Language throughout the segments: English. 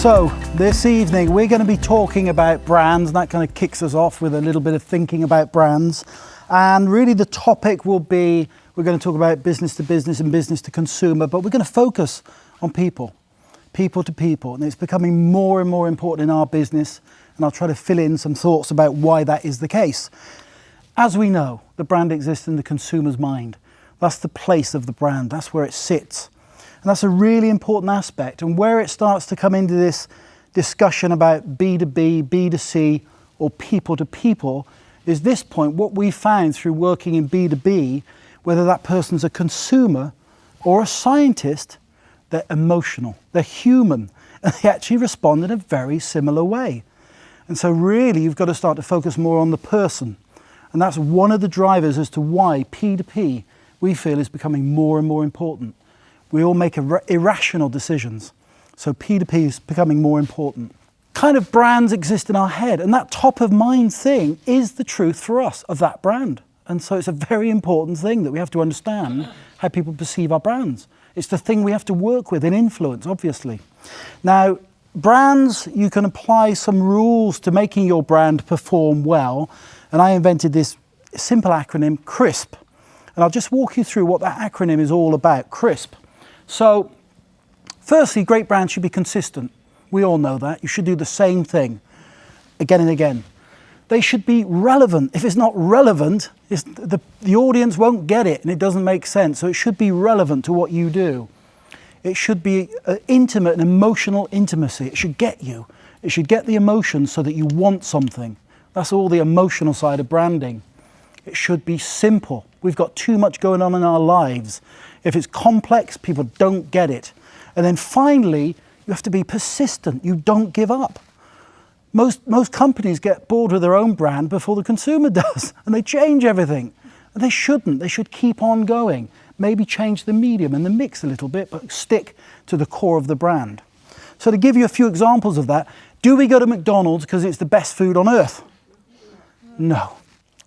So this evening we're going to be talking about brands, and that kind of kicks us off with a little bit of thinking about brands. And really the topic will be, we're going to talk about business to business and business to consumer, but we're going to focus on people to people. And it's becoming more and more important in our business. And I'll try to fill in some thoughts about why that is the case. As we know, the brand exists in the consumer's mind. That's the place of the brand. That's where it sits. And that's a really important aspect. And where it starts to come into this discussion about B2B, B2C, or people to people, is this point, what we found through working in B2B, whether that person's a consumer or a scientist, they're emotional, they're human, and they actually respond in a very similar way. And so really, you've got to start to focus more on the person. And that's one of the drivers as to why P2P, we feel, is becoming more and more important. We all make irrational decisions. So P2P is becoming more important. Kind of brands exist in our head, and that top of mind thing is the truth for us of that brand. And so it's a very important thing that we have to understand how people perceive our brands. It's the thing we have to work with and influence, obviously. Now, brands, you can apply some rules to making your brand perform well. And I invented this simple acronym, CRISP. And I'll just walk you through what that acronym is all about, CRISP. So, firstly, great brands should be consistent. We all know that. You should do the same thing again and again. They should be relevant. If it's not relevant, the audience won't get it and it doesn't make sense. So it should be relevant to what you do. It should be intimate and emotional intimacy. It should get you. It should get the emotions so that you want something. That's all the emotional side of branding. It should be simple. We've got too much going on in our lives. If it's complex, people don't get it. And then finally, you have to be persistent. You don't give up. Most companies get bored with their own brand before the consumer does, and they change everything. And they shouldn't. They should keep on going. Maybe change the medium and the mix a little bit, but stick to the core of the brand. So to give you a few examples of that, do we go to McDonald's because it's the best food on earth? No.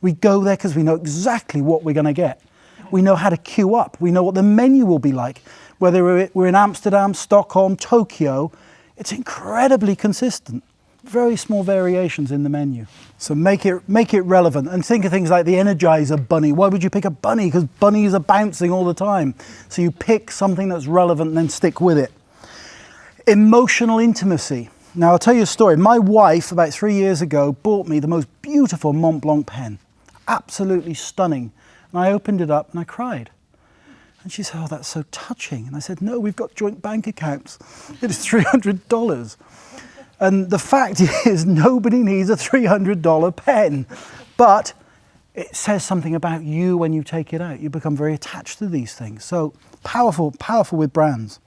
We go there because we know exactly what we're going to get. We know how to queue up. We know what the menu will be like. Whether we're in Amsterdam, Stockholm, Tokyo, it's incredibly consistent. Very small variations in the menu. So make it relevant, and think of things like the Energizer Bunny. Why would you pick a bunny? Because bunnies are bouncing all the time. So you pick something that's relevant and then stick with it. Emotional intimacy. Now I'll tell you a story. My wife, about 3 years ago, bought me the most beautiful Mont Blanc pen. Absolutely stunning. And I opened it up and I cried. And she said, "Oh, that's so touching." And I said, "No, we've got joint bank accounts. It is $300. And the fact is, nobody needs a $300 pen. But it says something about you when you take it out. You become very attached to these things. So powerful with brands.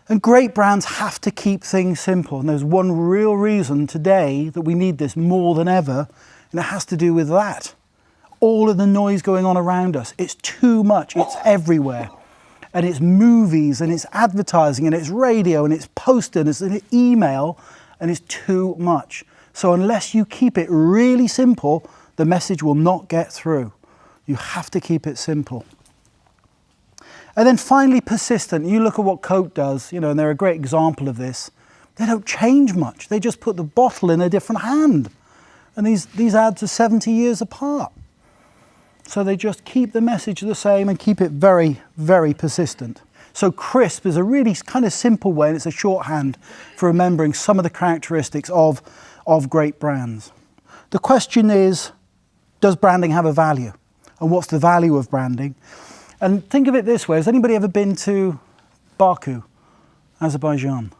And great brands have to keep things simple. And there's one real reason today that we need this more than ever, and it has to do with that. All of the noise going on around us, it's too much, it's everywhere. And it's movies, and it's advertising, and it's radio, and it's posters, and it's email, and it's too much. So unless you keep it really simple, the message will not get through. You have to keep it simple. And then finally, persistent. You look at what Coke does, and they're a great example of this. They don't change much. They just put the bottle in a different hand. And these ads are 70 years apart. So they just keep the message the same and keep it very, very persistent. So CRISP is a really kind of simple way, and it's a shorthand for remembering some of the characteristics of great brands. The question is, does branding have a value? And what's the value of branding? And think of it this way. Has anybody ever been to Baku, Azerbaijan?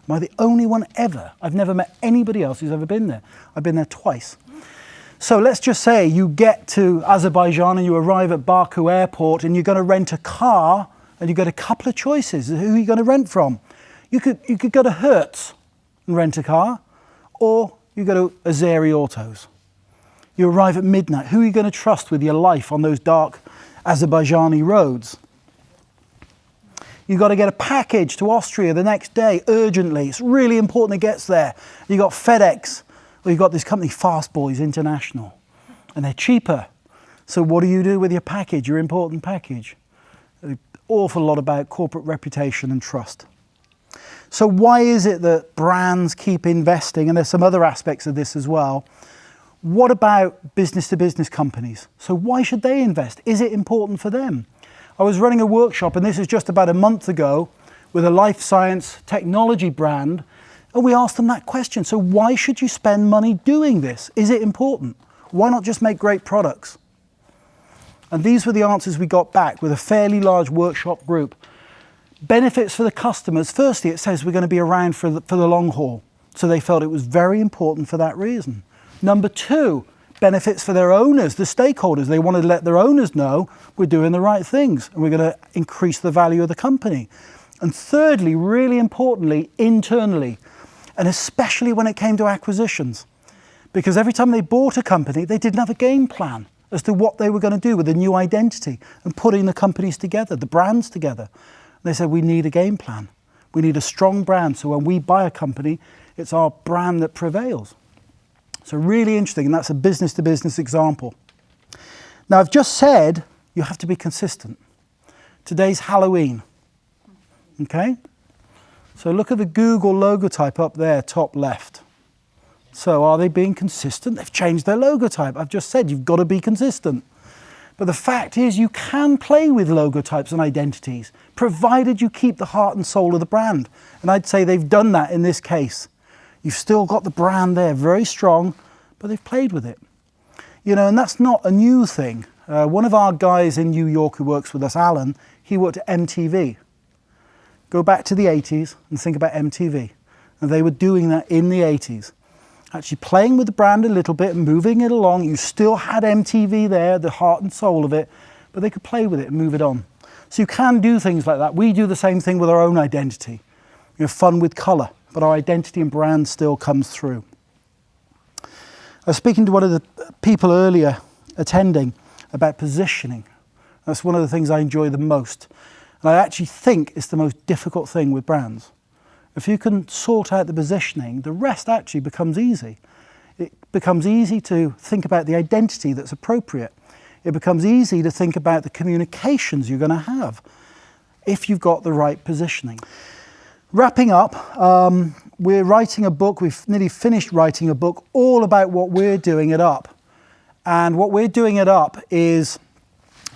Am I the only one ever? I've never met anybody else who's ever been there. I've been there twice. So let's just say you get to Azerbaijan and you arrive at Baku airport and you're going to rent a car, and you've got a couple of choices. Who are you going to rent from? You could go to Hertz and rent a car, or you go to Azeri Autos. You arrive at midnight. Who are you going to trust with your life on those dark Azerbaijani roads? You've got to get a package to Austria the next day urgently. It's really important it gets there. You've got FedEx. Well, you've got this company, Fast Boys International, and they're cheaper. So what do you do with your package, your important package? An awful lot about corporate reputation and trust. So why is it that brands keep investing? And there's some other aspects of this as well. What about business to business companies? So why should they invest? Is it important for them? I was running a workshop, and this is just about a month ago, with a life science technology brand, and we asked them that question. So why should you spend money doing this? Is it important? Why not just make great products? And these were the answers we got back with a fairly large workshop group. Benefits for the customers. Firstly, it says we're going to be around for the long haul. So they felt it was very important for that reason. Number two, benefits for their owners, the stakeholders. They wanted to let their owners know we're doing the right things and we're going to increase the value of the company. And thirdly, really importantly, internally, and especially when it came to acquisitions. Because every time they bought a company, they didn't have a game plan as to what they were going to do with the new identity and putting the companies together, the brands together. They said, we need a game plan. We need a strong brand. So when we buy a company, it's our brand that prevails. So really interesting, and that's a business to business example. Now I've just said you have to be consistent. Today's Halloween, okay? So look at the Google logotype up there, top left. So are they being consistent? They've changed their logotype. I've just said you've got to be consistent. But the fact is you can play with logotypes and identities, provided you keep the heart and soul of the brand. And I'd say they've done that in this case. You've still got the brand there, very strong, but they've played with it. You know, and that's not a new thing. One of our guys in New York who works with us, Alan, he worked at MTV. Go back to the 80s and think about MTV. And they were doing that in the 80s. Actually playing with the brand a little bit and moving it along. You still had MTV there, the heart and soul of it, but they could play with it and move it on. So you can do things like that. We do the same thing with our own identity. You know, fun with color, but our identity and brand still comes through. I was speaking to one of the people earlier attending about positioning. That's one of the things I enjoy the most. And I actually think it's the most difficult thing with brands. If you can sort out the positioning, the rest actually becomes easy. It becomes easy to think about the identity that's appropriate. It becomes easy to think about the communications you're going to have if you've got the right positioning. Wrapping up, we're writing a book, we've nearly finished writing a book all about what we're doing at Up. And what we're doing at Up is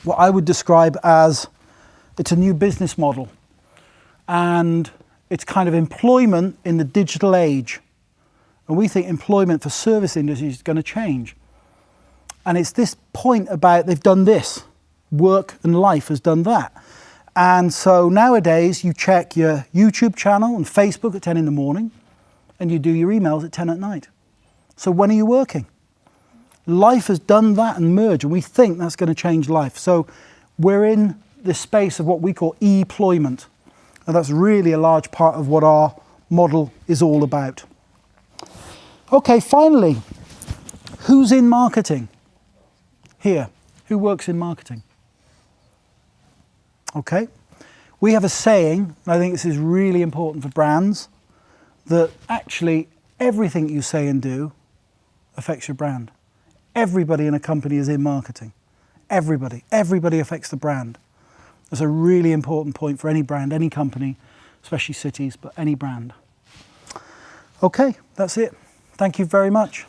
what I would describe as it's a new business model. And it's kind of employment in the digital age. And we think employment for service industry is going to change. And it's this point about they've done this. Work and life has done that. And so nowadays you check your YouTube channel and Facebook at 10 in the morning and you do your emails at 10 at night. So when are you working? Life has done that and merged, and we think that's going to change life. So we're in this space of what we call e-ployment. And that's really a large part of what our model is all about. Okay, finally, who's in marketing? Here, who works in marketing? Okay, we have a saying, and I think this is really important for brands, that actually everything you say and do affects your brand. Everybody in a company is in marketing. Everybody affects the brand. That's a really important point for any brand, any company, especially cities, but any brand. Okay, that's it. Thank you very much.